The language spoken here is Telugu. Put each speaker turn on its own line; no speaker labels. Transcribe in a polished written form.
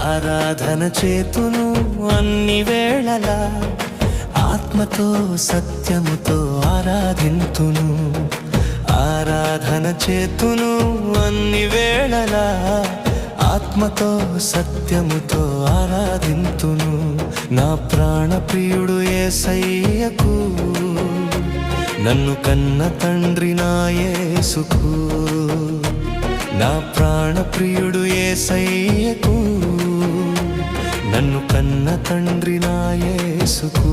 ఆరాధన చేతును అన్ని వేళలా, ఆత్మతో సత్యముతో ఆరాధింతును. ఆరాధన చేతును అన్ని వేళలా, ఆత్మతో సత్యముతో ఆరాధింతును. నా ప్రాణ ప్రియుడు యేసయ్యకు, నన్ను కన్న తండ్రి నా యేసుకు. నా ప్రాణ ప్రియుడు యేసయ్యకు, నన్ను కన్న తండ్రి నా యేసుకు.